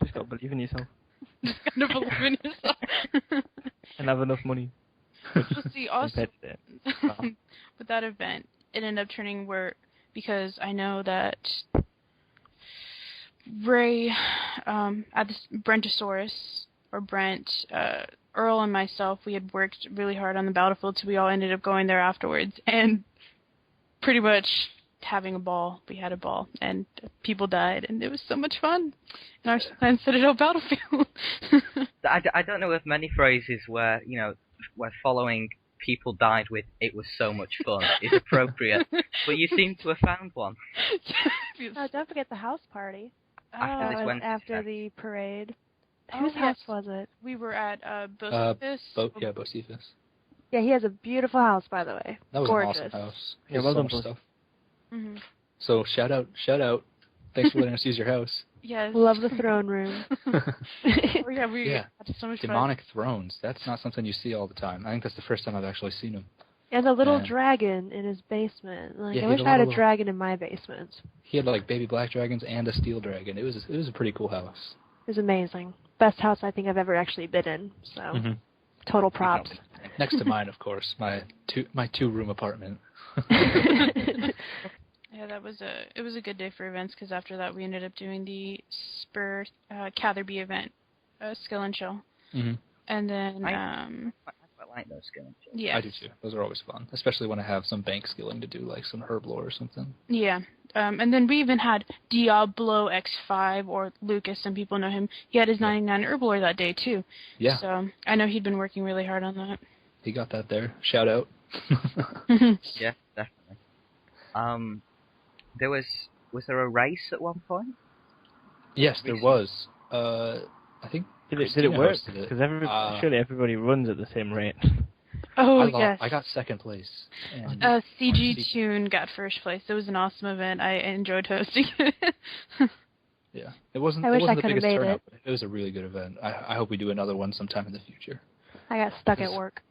to believe in yourself. Just got to believe in yourself. And have enough money. Well, see, also, with that event, it ended up turning because I know that Ray, at this Brentosaurus, or Brent, Earl and myself, we had worked really hard on the battlefield, so we all ended up going there afterwards, and pretty much having a ball. We had a ball, and people died, and it was so much fun. And our Clan Citadel battlefield. I don't know of many phrases where, you know, where following people died with "it was so much fun" is appropriate, but you seem to have found one. Oh, don't forget the house party. After this Wednesday. After the parade. Oh, Whose house yes. was it? We were at Bocephus. Bocephus. Yeah, he has a beautiful house, by the way. That was Gorgeous. an awesome house. Yeah, well done, Boce. Mm-hmm. So shout out. Thanks for letting us use your house. Yes. Love the throne room. We had so much Demonic thrones. That's not something you see all the time. I think that's the first time I've actually seen them. And a little dragon in his basement. Like, Yeah, I wish I had a dragon in my basement. He had like baby black dragons and a steel dragon. It was a pretty cool house. It was amazing. Best house I think I've ever actually been in. So, total props. Next to mine, of course, my two-room apartment. Yeah, it was a good day for events, because after that we ended up doing the Spur Catherby event, Skill and Chill. Mm-hmm. And then I quite like those skill and chill. Yeah, I do too. Those are always fun, especially when I have some bank skilling to do, like some herb lore or something. Yeah. And then we even had Diablo X5, or Lucas, some people know him. He had his 99 herb lore that day too. Yeah. So I know he'd been working really hard on that. He got that there. Shout out. Yeah, definitely. Was there a race at one point? Yes, there was. I think. Did it work? Because surely everybody runs at the same rate. Oh, yes. I got second place. CG Tune got first place. It was an awesome event. I enjoyed hosting it. Yeah. It wasn't I wish I the could have biggest made turnout, it. but it was a really good event. I hope we do another one sometime in the future. I got stuck at work.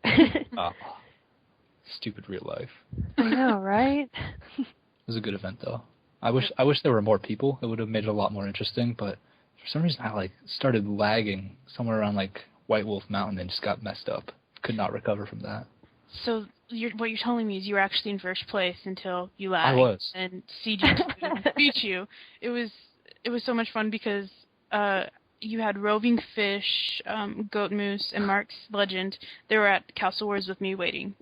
Stupid real life. I know, right? It was a good event though. I wish there were more people. It would have made it a lot more interesting, but for some reason I started lagging somewhere around White Wolf Mountain and just got messed up. Could not recover from that. So what you're telling me is you were actually in first place until you lagged. I was. And CG beat you. It was so much fun because you had Roving Fish, Goat Moose, and Mark's Legend. They were at Castle Wars with me waiting.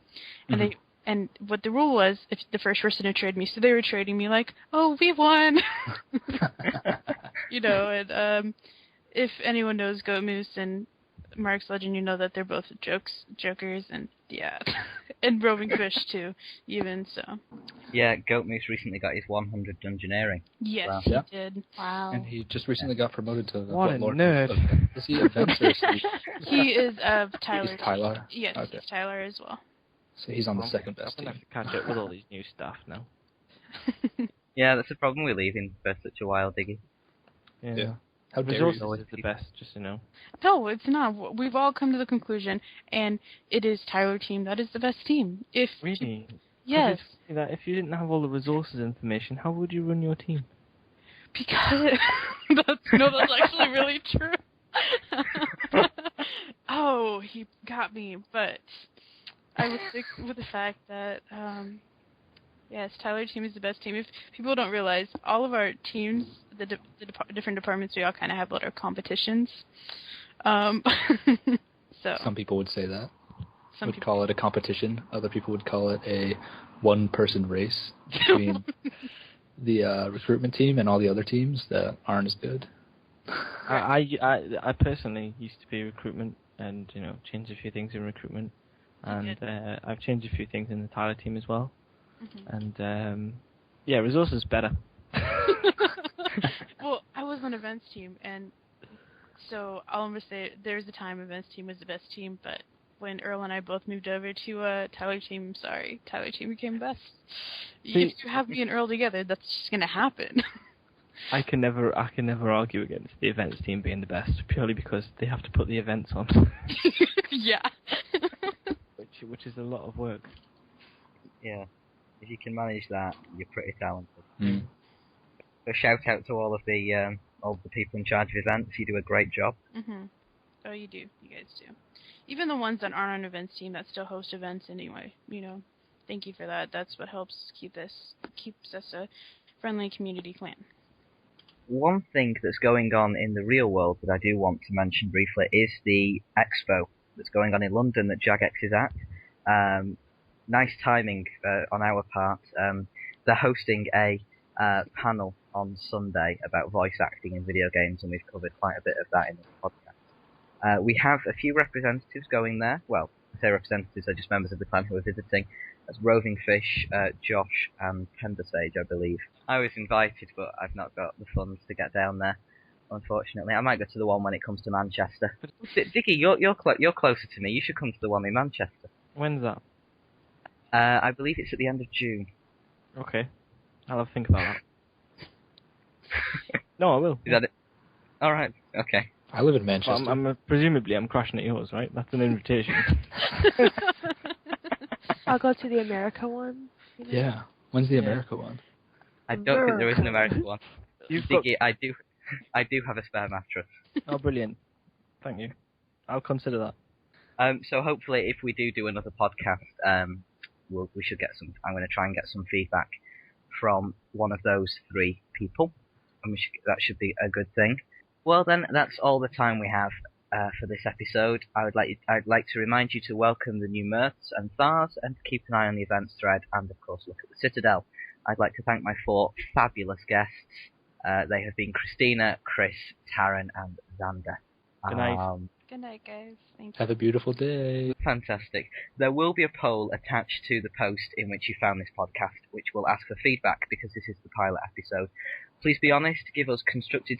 And and what the rule was, if the first person to trade me, so they were trading me like, oh, we won. You know, and if anyone knows Goat Moose and Mark's Legend, you know that they're both jokers, and yeah, and Roving Fish too, even so. Yeah, Goat Moose recently got his 100 dungeoneering. Yes, Wow. he Yeah. did. Wow. And he just recently got promoted to What a Lord. nerd. Is he events or is he? He is Tyler. He's Tyler? Yes, Okay. he's Tyler as well. So he's on the second best I'm team. going to have to catch up with all these new staff now. Yeah, that's the problem with leaving for such a while, Diggy. Yeah. How dare Resources you? is the best, just to know. No, it's not. We've all come to the conclusion, and it is Tyler team. That is the best team. Really? Yes. If you didn't have all the resources information, how would you run your team? Because that's actually really true. Oh, he got me, but I would stick with the fact that yes, Tyler's team is the best team. If people don't realize, all of our teams, the different departments, we all kind of have little competitions. So Some people would say that. some Would call it a competition. Other people would call it a one-person race between the recruitment team and all the other teams that aren't as good. I personally used to be recruitment and, changed a few things in recruitment. And I've changed a few things in the Tyler team as well. Mm-hmm. And, resources better. Well, I was on events team, and so all I'm going to say, there's a time events team was the best team, but when Earl and I both moved over to Tyler team, Tyler team became best. If you have me and Earl together, that's just going to happen. I can never argue against the events team being the best, purely because they have to put the events on. Yeah. which is a lot of work. Yeah. If you can manage that, you're pretty talented. Mm. So shout out to all of the people in charge of events. You do a great job. Mm-hmm. Oh, you do. You guys do. Even the ones that aren't on events team that still host events anyway. Thank you for that. That's what helps keeps us a friendly community clan. One thing that's going on in the real world that I do want to mention briefly is the expo that's going on in London that Jagex is at. Nice timing on our part. They're hosting a panel on Sunday about voice acting in video games, and we've covered quite a bit of that in the podcast. We have a few representatives going there. Well, I say representatives, they're just members of the clan who are visiting. That's Roving Fish, Josh, and Tendersage, I believe. I was invited, but I've not got the funds to get down there, unfortunately. I might go to the one when it comes to Manchester. Diggy, you're closer to me. You should come to the one in Manchester. When's that? I believe it's at the end of June. Okay. I'll have to think about that. No, I will. Is that it? Alright, okay. I live in Manchester. Well, presumably I'm crashing at yours, right? That's an invitation. I'll go to the America one. Yeah. When's the America one? I don't think there is an American one. Diggy, I do have a spare mattress. Oh, brilliant. Thank you. I'll consider that. So hopefully if we do another podcast, we should get some. I'm going to try and get some feedback from one of those three people, and that should be a good thing. Well then, that's all the time we have for this episode. I'd like to remind you to welcome the new Mirths and Thars, and to keep an eye on the events thread, and of course look at the Citadel. I'd like to thank my 4 fabulous guests. They have been Christina, Chris, Taryn, and Xander. Good night. Good night, guys. Thank you. Have a beautiful day. Fantastic. There will be a poll attached to the post in which you found this podcast, which will ask for feedback, because this is the pilot episode. Please be honest, give us constructive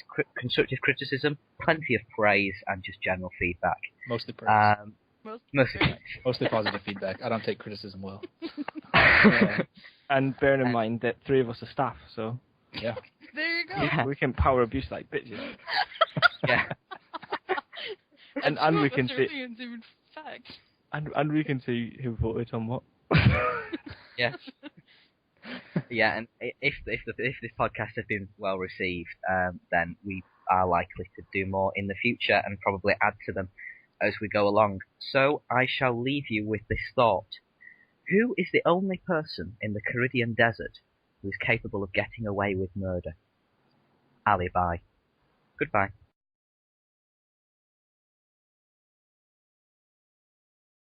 criticism, plenty of praise, and just general feedback. Mostly praise. Mostly praise. Mostly positive feedback. I don't take criticism well. And bearing in mind that 3 of us are staff, so... Yeah. There you go. Yeah. We can power abuse like bitches. Yeah. And we can see... Fact. And we can see who voted on what. Yes. Yeah, and if this podcast has been well received, then we are likely to do more in the future and probably add to them as we go along. So I shall leave you with this thought. Who is the only person in the Caridian desert who is capable of getting away with murder? Alibi. Goodbye.